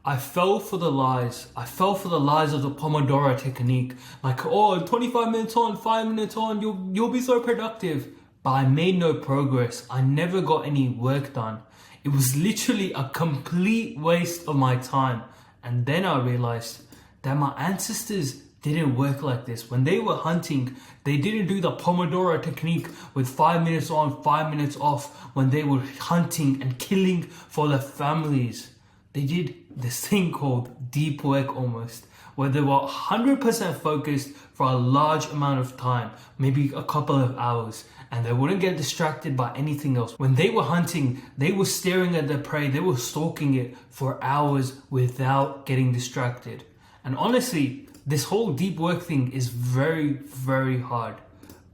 I fell for the lies. I fell for the lies of the Pomodoro technique. Like, oh, 25 minutes on, 5 minutes on, you'll be so productive. But I made no progress. I never got any work done. It was literally a complete waste of my time. And then I realized that my ancestors didn't work like this. When they were hunting, they didn't do the Pomodoro technique with 5 minutes on, 5 minutes off when they were hunting and killing for their families. They did this thing called deep work almost, where they were 100% focused for a large amount of time, maybe a couple of hours, and they wouldn't get distracted by anything else. When they were hunting, they were staring at their prey, they were stalking it for hours without getting distracted. And honestly, this whole deep work thing is very, very hard,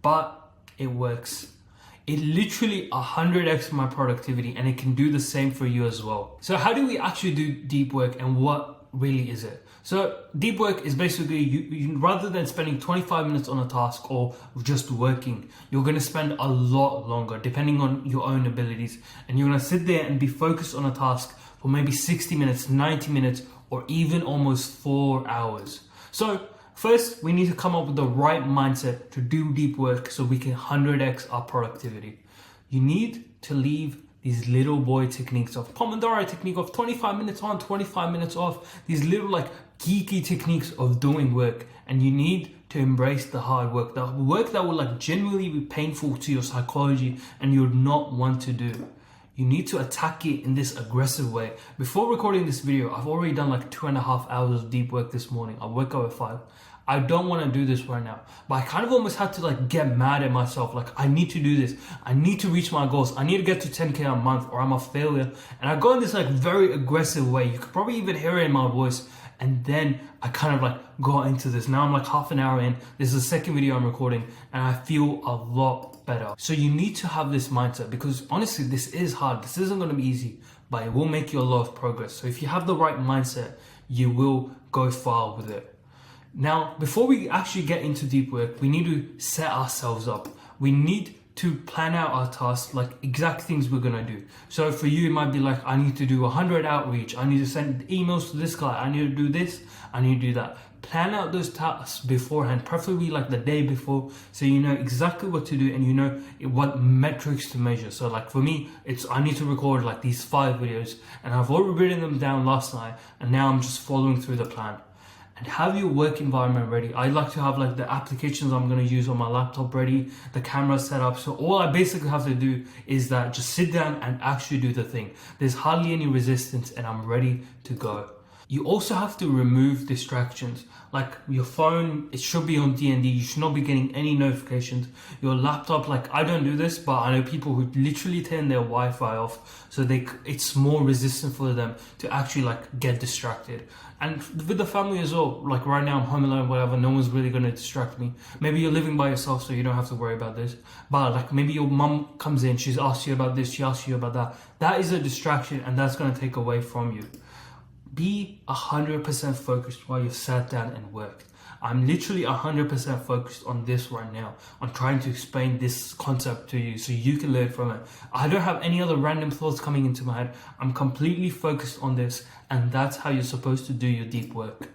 but it works. It literally 100x my productivity, and it can do the same for you as well. So how do we actually do deep work, and what really is it? So deep work is basically you rather than spending 25 minutes on a task or just working, you're going to spend a lot longer depending on your own abilities, and you're going to sit there and be focused on a task for maybe 60 minutes, 90 minutes, or even almost 4 hours. So first, we need to come up with the right mindset to do deep work so we can 100x our productivity. You need to leave these little boy techniques of Pomodoro technique of 25 minutes on, 25 minutes off, these little like geeky techniques of doing work, and you need to embrace the hard work, the work that will like genuinely be painful to your psychology and you would not want to do. You need to attack it in this aggressive way. Before recording this video, I've already done like 2.5 hours of deep work this morning. I woke up at 5. I don't want to do this right now, but I kind of almost had to like get mad at myself. Like, I need to do this. I need to reach my goals. I need to get to 10K a month or I'm a failure. And I go in this like very aggressive way. You could probably even hear it in my voice. And then I kind of like got into this. Now I'm like half an hour in. This is the second video I'm recording and I feel a lot better. So you need to have this mindset, because honestly, this is hard. This isn't going to be easy, but it will make you a lot of progress. So if you have the right mindset, you will go far with it. Now, before we actually get into deep work, we need to set ourselves up. We need to plan out our tasks, like exact things we're gonna do. So for you, it might be like, I need to do 100 outreach. I need to send emails to this guy. I need to do this. I need to do that. Plan out those tasks beforehand, preferably like the day before, so you know exactly what to do and you know what metrics to measure. So like for me, I need to record like these 5 videos, and I've already written them down last night, and now I'm just following through the plan. And have your work environment ready. I like to have like the applications I'm going to use on my laptop ready, the camera set up. So all I basically have to do is that just sit down and actually do the thing. There's hardly any resistance and I'm ready to go. You also have to remove distractions. Like your phone, it should be on DND. You should not be getting any notifications. Your laptop, like I don't do this, but I know people who literally turn their Wi-Fi off, so it's more resistant for them to actually like get distracted. And with the family as well, like right now I'm home alone, whatever, no one's really going to distract me. Maybe you're living by yourself, so you don't have to worry about this. But like maybe your mum comes in, she's asked you about this, she asks you about that. That is a distraction and that's going to take away from you. Be 100% focused while you're sat down and worked. I'm literally 100% focused on this right now, on trying to explain this concept to you so you can learn from it. I don't have any other random thoughts coming into my head. I'm completely focused on this, and that's how you're supposed to do your deep work.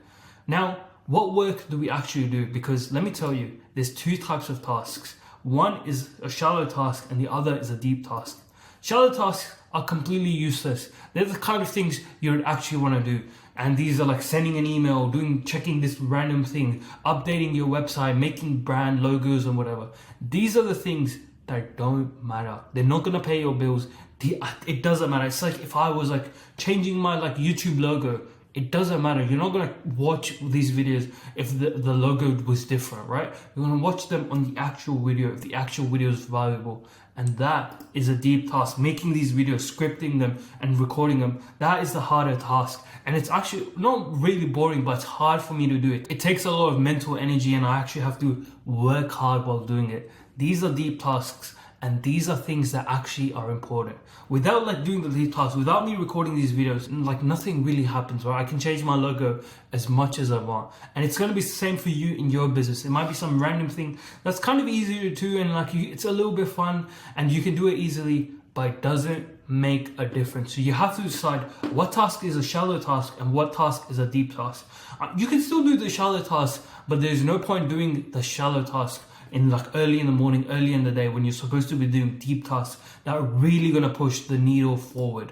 Now, what work do we actually do? Because let me tell you, there's 2 types of tasks. One is a shallow task and the other is a deep task. Shallow tasks are completely useless. They're the kind of things you actually want to do. And these are like sending an email, checking this random thing, updating your website, making brand logos and whatever. These are the things that don't matter. They're not going to pay your bills. It doesn't matter. It's like if I was like changing my like YouTube logo, it doesn't matter. You're not going to watch these videos if the logo was different, right? You're going to watch them on the actual video if the actual video is valuable. And that is a deep task. Making these videos, scripting them and recording them, that is the harder task. And it's actually not really boring, but it's hard for me to do it. It takes a lot of mental energy and I actually have to work hard while doing it. These are deep tasks. And these are things that actually are important. Without like doing the deep tasks, without me recording these videos, like nothing really happens, right? I can change my logo as much as I want. And it's going to be the same for you in your business. It might be some random thing that's kind of easier to do and like it's a little bit fun and you can do it easily, but it doesn't make a difference. So you have to decide what task is a shallow task and what task is a deep task. You can still do the shallow task, but there's no point doing the shallow task in like early in the morning, early in the day, when you're supposed to be doing deep tasks that are really going to push the needle forward.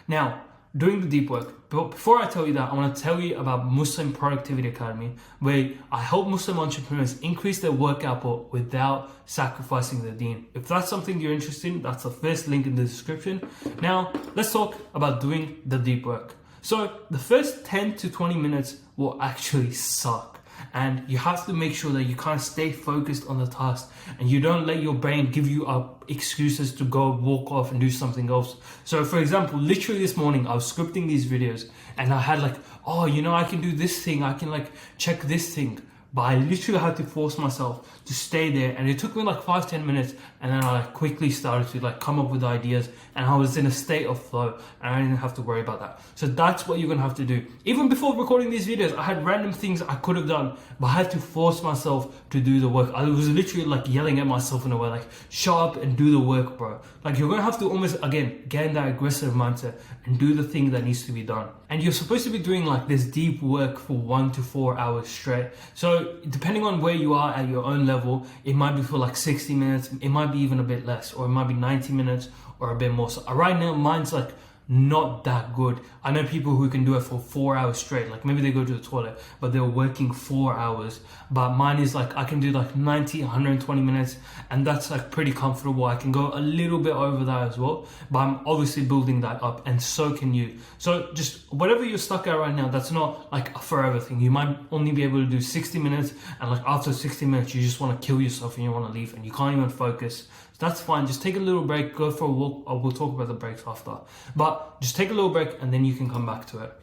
Now, doing the deep work. But before I tell you that, I want to tell you about Muslim Productivity Academy, where I help Muslim entrepreneurs increase their work output without sacrificing the deen. If that's something you're interested in, that's the first link in the description. Now, let's talk about doing the deep work. So the first 10 to 20 minutes will actually suck. And you have to make sure that you kind of stay focused on the task and you don't let your brain give you up excuses to go walk off and do something else. So for example, literally this morning I was scripting these videos and I had like, oh, you know, I can do this thing, I can like check this thing. But I literally had to force myself to stay there, and it took me like 5-10 minutes, and then I quickly started to like come up with ideas, and I was in a state of flow and I didn't have to worry about that. So that's what you're gonna have to do. Even before recording these videos, I had random things I could have done, but I had to force myself to do the work. I was literally like yelling at myself in a way like, shut up and do the work, bro. Like you're gonna have to almost again get in that aggressive mindset and do the thing that needs to be done. And you're supposed to be doing like this deep work for 1 to 4 hours straight. So depending on where you are at your own level, it might be for like 60 minutes, it might be even a bit less, or it might be 90 minutes or a bit more. So right now mine's like not that good. I know people who can do it for 4 hours straight, like maybe they go to the toilet but they're working 4 hours, but mine is like I can do like 90, 120 minutes, and that's like pretty comfortable. I can go a little bit over that as well, but I'm obviously building that up, and so can you. So just whatever you're stuck at right now, that's not like a forever thing. You might only be able to do 60 minutes, and like after 60 minutes you just want to kill yourself and you want to leave and you can't even focus. That's fine. Just take a little break, go for a walk, or we'll talk about the breaks after. But just take a little break and then you can come back to it.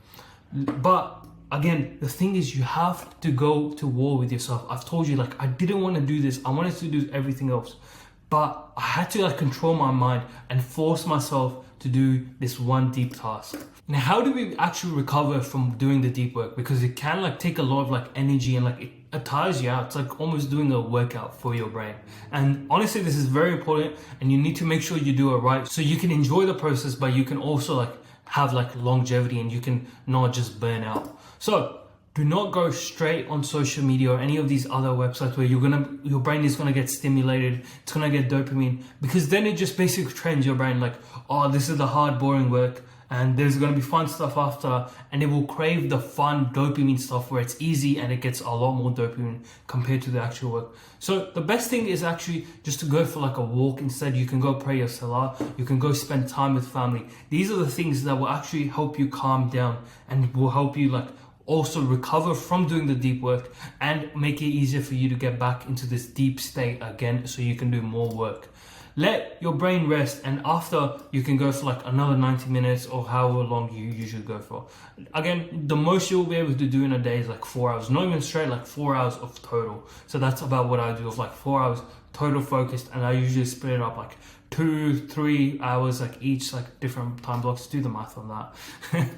But again, the thing is you have to go to war with yourself. I've told you, like, I didn't want to do this. I wanted to do everything else. But I had to like control my mind and force myself to do this one deep task. Now, how do we actually recover from doing the deep work? Because it can like take a lot of like energy and like it tires you out. It's like almost doing a workout for your brain. And honestly, this is very important, and you need to make sure you do it right so you can enjoy the process, but you can also like have like longevity and you can not just burn out. So do not go straight on social media or any of these other websites where your brain is gonna get stimulated, it's gonna get dopamine, because then it just basically trains your brain like, oh, this is the hard, boring work, and there's gonna be fun stuff after, and it will crave the fun dopamine stuff where it's easy and it gets a lot more dopamine compared to the actual work. So the best thing is actually just to go for like a walk instead. You can go pray your salah, you can go spend time with family. These are the things that will actually help you calm down and will help you like also recover from doing the deep work and make it easier for you to get back into this deep state again so you can do more work. Let your brain rest, and after you can go for like another 90 minutes or however long you usually go for. Again, the most you'll be able to do in a day is like 4 hours, not even straight, like 4 hours of total. So that's about what I do, of like 4 hours total focused, and I usually split it up like 2-3 hours, like each like different time blocks. Do the math on that.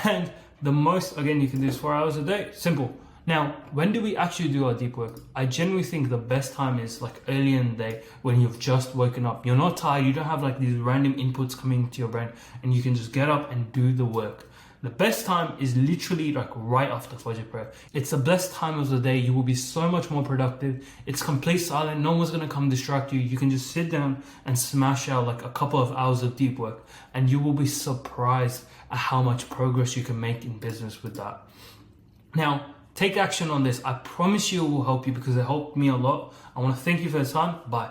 And the most, again, you can do is 4 hours a day. Simple. Now, when do we actually do our deep work? I generally think the best time is like early in the day when you've just woken up. You're not tired, you don't have like these random inputs coming into your brain, and you can just get up and do the work. The best time is literally like right after Fajr prayer. It's the best time of the day. You will be so much more productive. It's complete silent. No one's going to come distract you. You can just sit down and smash out like a couple of hours of deep work, and you will be surprised at how much progress you can make in business with that. Now, take action on this. I promise you it will help you because it helped me a lot. I want to thank you for your time. Bye.